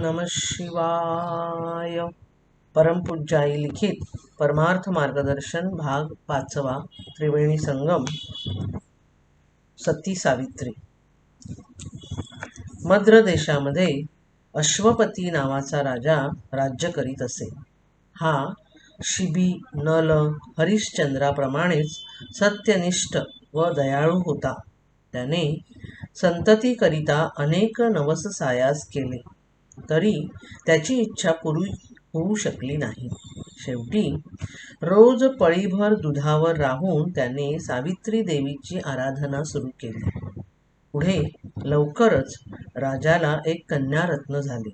नमः शिवाय. परमपूज्याई लिखित परमार्थ मार्गदर्शन भाग 5वा. त्रिवेणी संगम. सती सावित्री. मद्र देशामध्ये अश्वपती नावाचा राजा राज्य करीत असे. हा शिबी, नल, हरिश्चंद्राप्रमाणेच सत्यनिष्ठ व दयाळू होता. त्याने संततीकरिता अनेक नवस सायास केले, तरी त्याची इच्छा पुरी होऊ शकली नाही. शेवटी रोज पळीभर दुधावर राहून त्याने सावित्री देवीची आराधना सुरू केली. पुढे लवकरच राजाला एक कन्यारत्न झाली.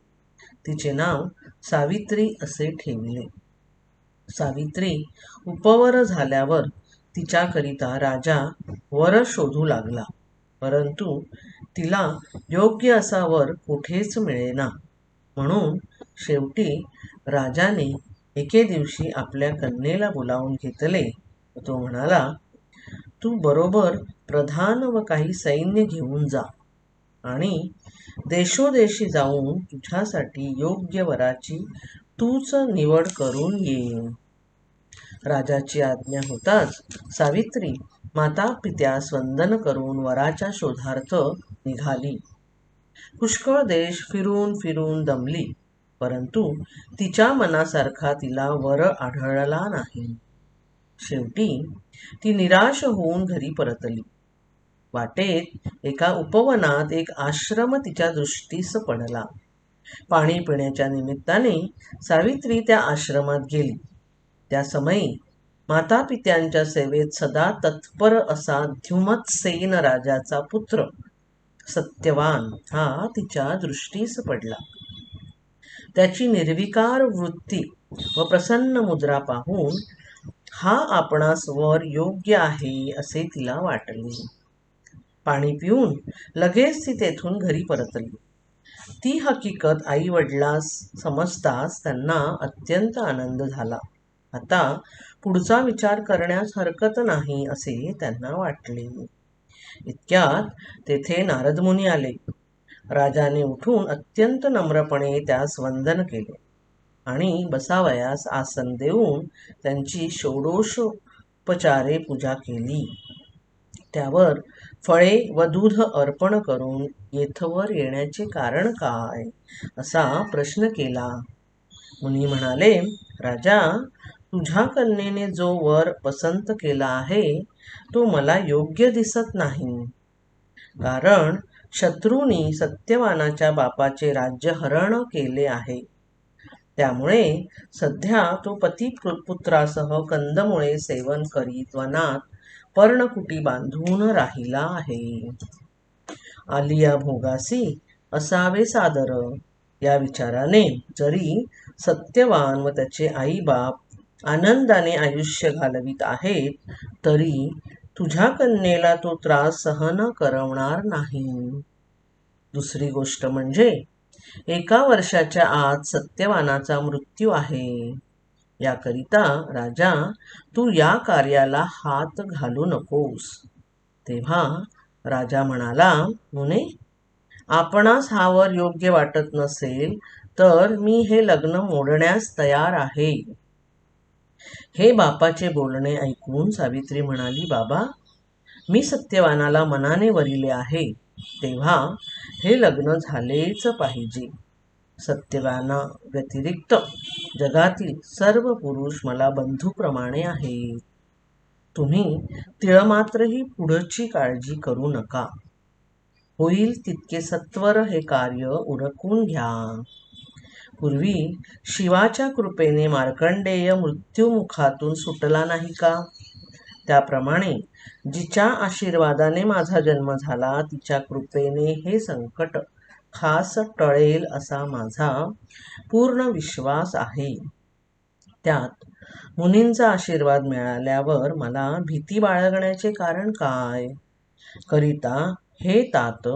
तिचे नाव सावित्री असे ठेविले. सावित्री उपवर झाल्यावर तिच्याकरिता राजा वर शोधू लागला, परंतु तिला योग्य असा वर कुठेच मिळेना. म्हणून शेवटी राजाने एके दिवशी आपल्या कन्येला बोलावून घेतले. तो म्हणाला, तू बरोबर प्रधान व काही सैन्य घेऊन जा आणि देशोदेशी जाऊन तुझ्यासाठी योग्य वराची तूच निवड करून ये. राजाची आज्ञा होताच सावित्री माता पित्यास वंदन करून वराच्या शोधार्थ निघाली. पुष्कळ देश फिरून फिरून दमली, परंतु तिच्या मनासारखा तिला वर आढळला नाही. शेवटी ती निराश होऊन घरी परतली. वाटेत एका उपवनात एक आश्रम तिच्या दृष्टीस पडला. पाणी पिण्याच्या निमित्ताने सावित्री त्या आश्रमात गेली. त्या समयी माता पित्यांच्या सेवेत सदा तत्पर असा द्युमत्सेन राजाचा पुत्र सत्यवान हा तिच्या दृष्टीस पडला. त्याची निर्विकार वृत्ती व प्रसन्न मुद्रा पाहून हा आपणास वर योग्य आहे असे तिला वाटले. पाणी पिऊन लगेच ती तेथून घरी परतली. ती हकीकत आई वडिलांस समजताच त्यांना अत्यंत आनंद झाला. आता पुढचा विचार करण्यास हरकत नाही असे त्यांना वाटले. इतक्यात तेथे नारद मुनी आले. राजाने उठून अत्यंत नम्रपणे त्यास वंदन केले आणि बसावयास आसन देऊन त्यांची षोडशोपचारे पूजा केली. त्यावर फळे व दूध अर्पण करून येथवर येण्याचे कारण काय असा प्रश्न केला. मुनी म्हणाले, राजा, तुझ्या कन्येने जो वर पसंत केला आहे तो मला योग्य दिसत नाही. कारण शत्रूंनी सत्यवानाच्या बापाचे राज्य हरण केले आहे. त्यामुळे सध्या तो पतिपुत्रासह कंदमुळे सेवन करीत वनात पर्णकुटी बांधून राहिला आहे. आलिया भोगासी असावे सादर या विचाराने जरी सत्यवान व त्याचे आई बाप आनंदाने आयुष्य घालवित आहेत, तरी तुझ्या कन्येला तो त्रास सहन करवणार नाही. दुसरी गोष्ट म्हणजे 1 वर्षाच्या आत सत्यवानाचा मृत्यू आहे. याकरिता राजा, तू या कार्याला हात घालू नकोस. तेव्हा राजा म्हणाला, मुने, आपणास हा वर योग्य वाटत नसेल तर मी हे लग्न मोडण्यास तयार आहे. हे बापाचे बोलणे ऐकून सावित्री म्हणाली, बाबा, मी सत्यवानाला मनाने वरिले आहे, तेव्हा हे लग्न झालेच पाहिजे. सत्यवाना व्यतिरिक्त जगातील सर्व पुरुष मला बंधूप्रमाणे आहेत. तुम्ही तिळमात्रही पुढची काळजी करू नका. होईल तितके सत्वर हे कार्य उरकून घ्या. पूर्वी शिवाच्या कृपेने मार्कंडेय मृत्युमुखातून सुटला नाही का? त्याप्रमाणे जिच्या आशीर्वादाने माझा जन्म झाला तिच्या कृपेने हे संकट खास टळेल असा माझा पूर्ण विश्वास आहे. त्यात मुनींचा आशीर्वाद मिळाल्यावर मला भीती बाळगण्याचे कारण काय? करिता हे तात,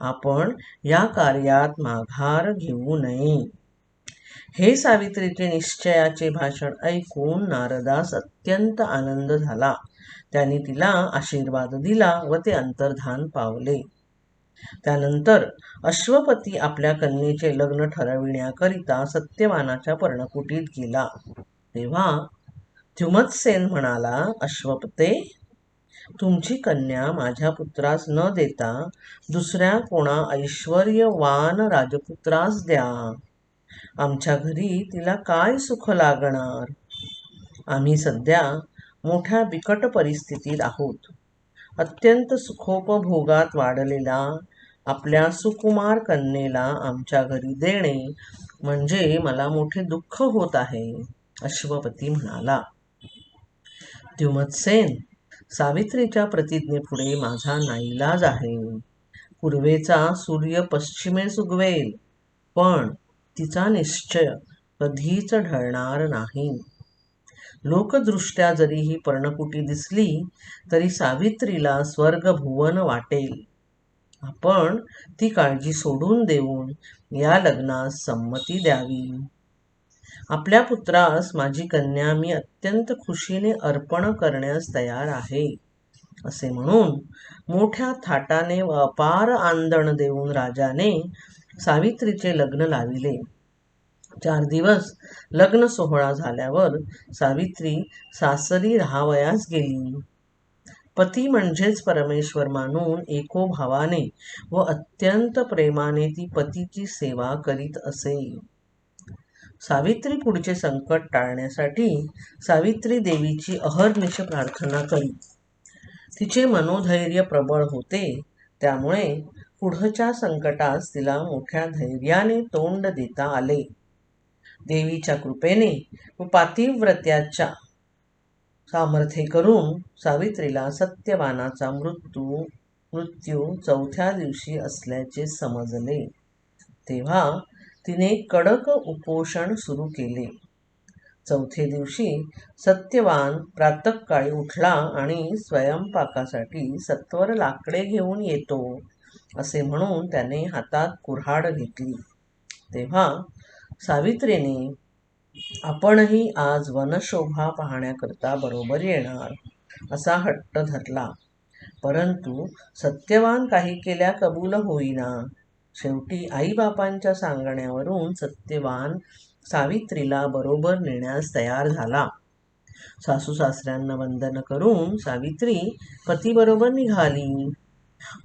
आपण या कार्यात माघार घेऊ नये. हे सावित्रीचे निश्चयाचे भाषण ऐकून नारदास अत्यंत आनंद झाला. त्यांनी तिला आशीर्वाद दिला व ते अंतर्धान पावले. त्यानंतर अश्वपती आपल्या कन्येचे लग्न ठरविण्याकरिता सत्यवानाच्या पर्णकुटीत गेला. तेव्हा द्युमत्सेन म्हणाला, अश्वपते, तुमची कन्या माझ्या पुत्रास न देता दुसऱ्या कोणा ऐश्वर्यवान राजपुत्रास द्या. आमच्या घरी तिला काय सुख लागणार? आम्ही सध्या मोठ्या बिकट परिस्थितीत आहोत. अत्यंत सुखोपभोगात वाढलेला आपल्या सुकुमार कन्येला आमच्या घरी देणे म्हणजे मला मोठे दुःख होत आहे, अश्वपती म्हणाला. द्युमत्सेन, सावित्रीच्या प्रतिज्ञेपुढे माझा नाईलाज आहे. पूर्वेचा सूर्य पश्चिमेस उगवेल, पण तिचा निश्चय कधीच ढळणार नाही. लोकदृष्ट्या जरी ही पर्णकुटी दिसली तरी सावित्रीला स्वर्ग भुवन वाटेल. आपण ती काळजी सोडून देऊन या लग्नास संमती द्यावी. आपल्या पुत्रास माझी कन्या मी अत्यंत खुशीने अर्पण करण्यास तयार आहे, असे म्हणून मोठ्या थाटाने व अपार आंदण देऊन राजाने सावित्रीचे लग्न लाविले. 4 दिवस लग्न सोहळा झाल्यावर सावित्री सासरी राहावयास गेली. पती म्हणजेच परमेश्वर मानून एकोभावाने व अत्यंत प्रेमाने ती पतीची सेवा करीत असे. सावित्री पुढचे संकट टाळण्यासाठी सावित्री देवीची अहर्निश प्रार्थना करी. तिचे मनोधैर्य प्रबळ होते, त्यामुळे पुढच्या संकटास तिला मोठ्या धैर्याने तोंड देता आले. देवीच्या कृपेने व पातिव्रत्याच्या सामर्थ्ये करून सावित्रीला सत्यवानाचा मृत्यू 4थ्या दिवशी असल्याचे समजले. तेव्हा तिने कडक उपोषण सुरू केले. 4थ्या दिवशी सत्यवान प्रातःकाळी उठला आणि स्वयंपाकासाठी सत्वर लाकडे घेऊन येतो, असे म्हणून त्याने हातात कुऱ्हाड घेतली. तेव्हा सावित्रीने आपणही आज वनशोभा पाहण्याकरता बरोबर येणार, असा हट्ट धरला. परंतु सत्यवान काही केल्या कबूल होईना. शेवटी आईबापांच्या सांगण्यावरून सत्यवान सावित्रीला बरोबर नेण्यास तयार झाला. सासू सासऱ्यांना वंदन करून सावित्री पतीबरोबर निघाली.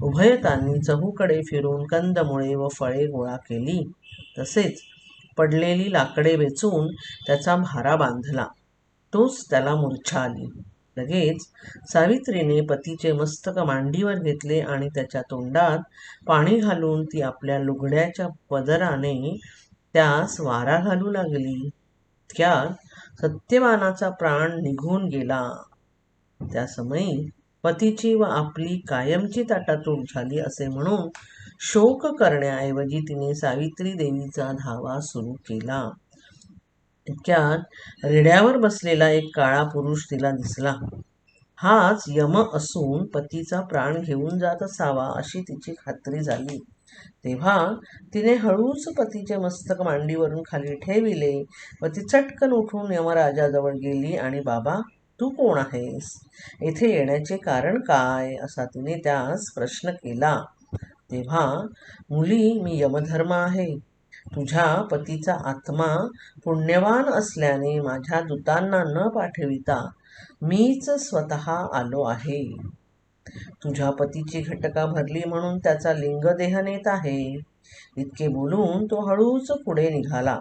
उभयतांनी चहूकडे फिरून कंदमुळे व फळे गोळा केली. तसेच पडलेली लाकडे वेचून त्याचा भारा बांधला. तोच त्याला मूर्छा आली. लगेच सावित्रीने पतीचे मस्तक मांडीवर घेतले आणि त्याच्या तोंडात पाणी घालून ती आपल्या लुगड्याच्या पदराने त्यास वारा घालू लागली. त्यात सत्यवानाचा प्राण निघून गेला. त्या समयी पतीची व आपली कायमची ताटातूट झाली असे म्हणून शोक करण्याऐवजी तिने सावित्री देवीचा धावा सुरू केला. इतक्यात रेड्यावर बसलेला एक काळा पुरुष तिला दिसला. हाच यम असून पतीचा प्राण घेऊन जात असावा अशी तिची खात्री झाली. तेव्हा तिने हळूच पतीचे मस्तक मांडीवरून खाली ठेविले व ती चटकन उठून यमराजाजवळ गेली आणि बाबा, तू कोण आहेस? येथे येण्याचे कारण काय? असा तिने त्यास प्रश्न केला. तेव्हा, मुली, मी यमधर्म आहे. तुझ्या पतीचा आत्मा पुण्यवान असल्याने माझ्या दूतांना न पाठविता मीच स्वतः आलो आहे. तुझ्या पतीची घटका भरली म्हणून त्याचा लिंगदेह नेत आहे. इतके बोलून तो हळूच पुढे निघाला.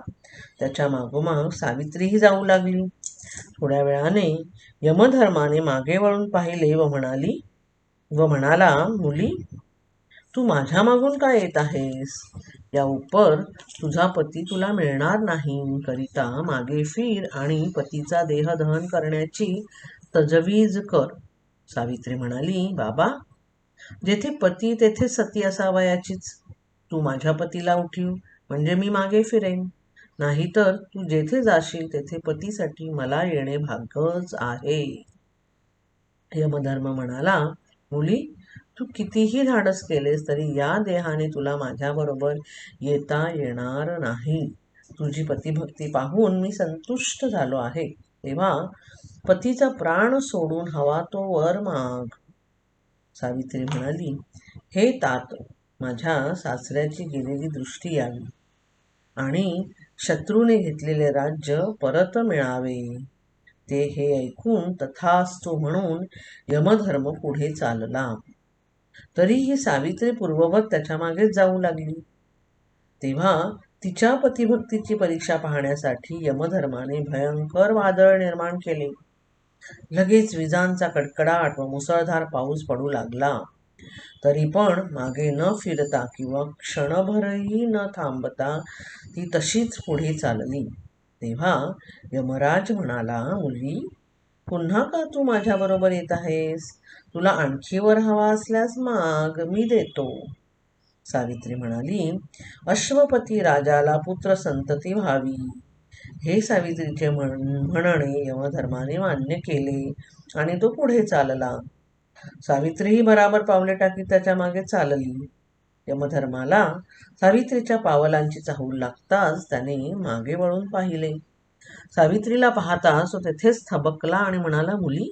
त्याच्या मागोमाग सावित्रीही जाऊ लागली. थोड्या वेळाने यमधर्माने मागे वळून पाहिले व म्हणाला, मुली, तू माझ्या मागून काय येत आहेस? या उपर तुझा पती तुला मिळणार नाही करिता मागे फिर आणि पतीचा देह दहन करण्याची तजवीज कर. सावित्री म्हणाली, बाबा, जेथे पती तेथे सती असावयाचीच. तू माझ्या पतीला उठीव म्हणजे मी मागे फिरेन. नाहीतर तू जेथे जाशील तेथे पतीसाठी मला येणे भागच आहे. यमधर्म म्हणाला, मुली, तू कितीही धाडस केलेस तरी या देहाने तुला माझ्याबरोबर येता येणार नाही. तुझी पतिभक्ती पाहून मी संतुष्ट झालो आहे. तेव्हा पतीचा प्राण सोडून हवा तो वर माग. सावित्री म्हणाली, हे तात, माझ्या सासऱ्याची गेलेली दृष्टी यावी आणि शत्रूने घेतलेले राज्य परत मिळावे. ते हे ऐकून तथास्तु म्हणून यमधर्म पुढे चालला. तरीही सावित्री पूर्ववत त्याच्या मागेच जाऊ लागली. तेव्हा तिच्या पतिभक्तीची परीक्षा पाहण्यासाठी यमधर्माने भयंकर वादळ निर्माण केले. लगेच विजांचा कडकडाट व मुसळधार पाऊस पडू लागला. तरी पण मागे न फिरता किंवा क्षणभरही न थांबता ती तशीच पुढे चालली. तेव्हा यमराज म्हणाला, मुली, पुन्हा का तू माझ्याबरोबर येत आहेस? तुला आणखी वर हवा असल्यास माग, मी देतो. सावित्री म्हणाली, अश्वपती राजाला पुत्र संतती व्हावी. हे सावित्रीचे म्हणणे यमधर्माने मान्य केले आणि तो पुढे चालला. सावित्रीही बराबर पावले टाकीत त्याच्या मागे चालली. यमधर्माला सावित्रीच्या पावलांची चाहूल लागताच त्याने मागे वळून पाहिले. सावित्रीला पाहताच तो तेथेच थबकला आणि म्हणाला, मुली,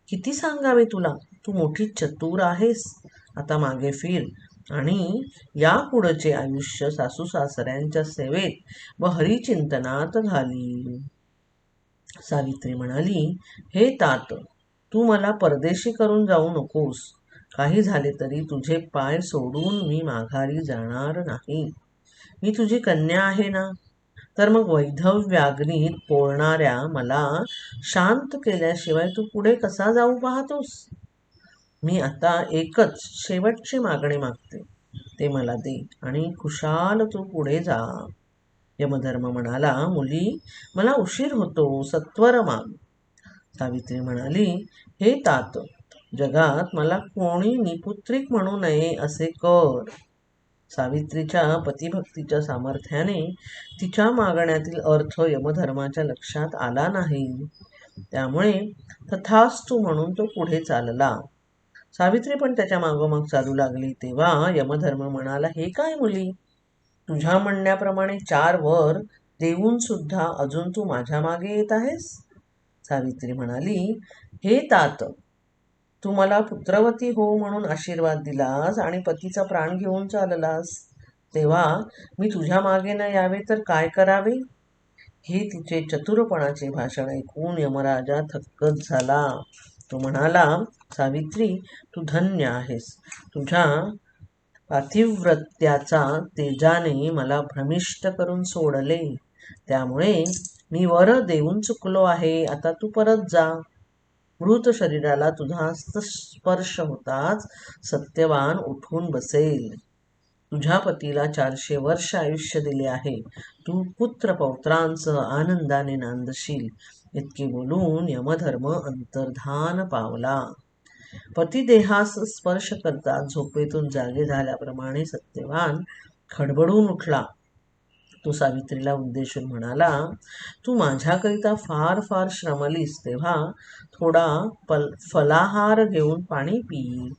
किती सांगावे तुला, तू मोठी चतुर आहेस. आता मागे फिर आणि यापुढचे आयुष्य सासू सासऱ्यांच्या सेवेत व हरिचिंतनात घाली. सावित्री म्हणाली, हे तात, तू मला परदेशी करून जाऊ नकोस. काही झाले तरी तुझे पाय सोडून मी माघारी जाणार नाही. मी तुझी कन्या आहे ना. तर मग वैधव्याग्नीत पोळणाऱ्या मला शांत केल्याशिवाय तू पुढे कसा जाऊ पाहतोस? मी आता एकच शेवटची मागणी मागते. ते मला दे आणि खुशाल तू पुढे जा. यमधर्म म्हणाला, मुली, मला उशीर होतो, सत्वर माग. सावित्री म्हणाली, हे तात, जगात मला कोणी निपुत्रिक म्हणू नये असे कर. सावित्रीच्या पतिभक्तीच्या सामर्थ्याने तिच्या मागण्यातील अर्थ यमधर्माच्या लक्षात आला नाही. त्यामुळे तथास्तु म्हणून तो पुढे चालला. सावित्री पण त्याच्या मागोमाग चालू लागली. तेव्हा यमधर्म म्हणाला, हे काय मुली, तुझ्या म्हणण्याप्रमाणे 4 वर देऊन सुद्धा अजून तू माझ्या मागे येत आहेस? सावित्री म्हणाली, हे तात, तू मला पुत्रवती हो म्हणून आशीर्वाद दिलास आणि पतीचा प्राण घेऊन चाललास. तेव्हा मी तुझ्या मागे न यावे तर काय करावे? हे तिचे चतुरपणाचे भाषण ऐकून यमराजा थक्कच झाला. तो म्हणाला, सावित्री, तू धन्य आहेस. तुझ्या पातिव्रत्याचा तेजाने मला भ्रमिष्ट करून सोडले. त्यामुळे मी वर देऊन चुकलो आहे. आता तू परत जा. मृत शरीराला तुझा स्पर्श होताच सत्यवान उठून बसेल. तुझ्या पतीला 400 वर्ष आयुष्य दिले आहे. तू पुत्र पौत्रांसह आनंदाने नांदशील. इतके बोलून यमधर्म अंतर्धान पावला. पतिदेहास स्पर्श करता झोपेतून जागे झाल्याप्रमाणे सत्यवान खडबडून उठला. तो सावित्रीला उद्देशून म्हणाला, तू माझ्याकरिता फार फार श्रमलीस, तेव्हा थोडा फलाहार घेऊन पाणी पी.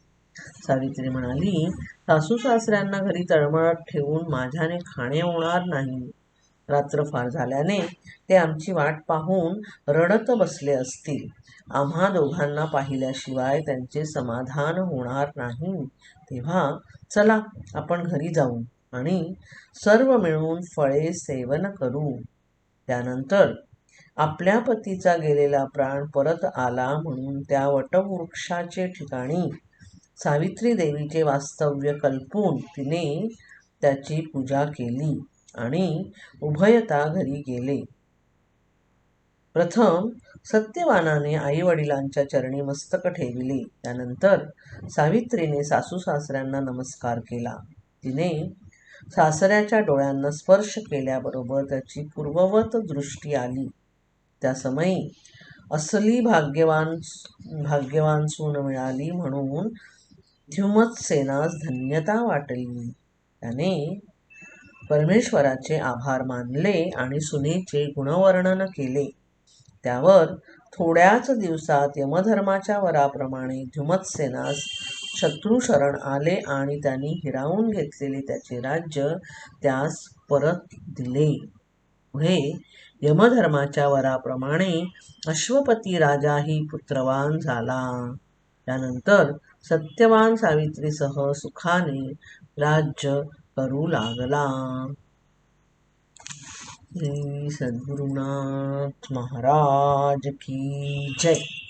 सावित्री म्हणाली, सासू सासऱ्यांना घरी तळमळत ठेवून माझ्याने खाणे होणार नाही. रात्र फार झाल्याने ते आमची वाट पाहून रडत बसले असतील. आम्हा दोघांना पाहिल्याशिवाय त्यांचे समाधान होणार नाही. तेव्हा चला आपण घरी जाऊ आणि सर्व मिळून फळे सेवन करू. त्यानंतर आपल्या पतीचा गेलेला प्राण परत आला म्हणून त्या वटवृक्षाचे ठिकाणी सावित्री देवीचे वास्तव्य कल्पून तिने त्याची पूजा केली आणि उभयता घरी गेले. प्रथम सत्यवानाने आईवडिलांच्या चरणी मस्तक ठेविले. त्यानंतर सावित्रीने सासू सासऱ्यांना नमस्कार केला. तिने सासऱ्याच्या डोळ्यांना स्पर्श केल्याबरोबर त्याची पूर्ववत दृष्टी आली. त्या समयी असली भाग्यवान सून मिळाली म्हणून द्युमत्सेनास धन्यता वाटली. त्याने परमेश्वराचे आभार मानले आणि सुनेचे गुणवर्णन केले. त्यावर थोड्याच दिवसात यमधर्माच्या वराप्रमाणे द्युमत्सेनास शत्रू शरण आले आणि त्यांनी हिरावून घेतलेले त्याचे राज्य त्यास परत दिले. पुढे यमधर्माच्या वराप्रमाणे अश्वपती राजाही पुत्रवान झाला. त्यानंतर सत्यवान सावित्रीसह सुखाने राज्य करू लागला. श्री सद्गुरुनाथ महाराज की जय.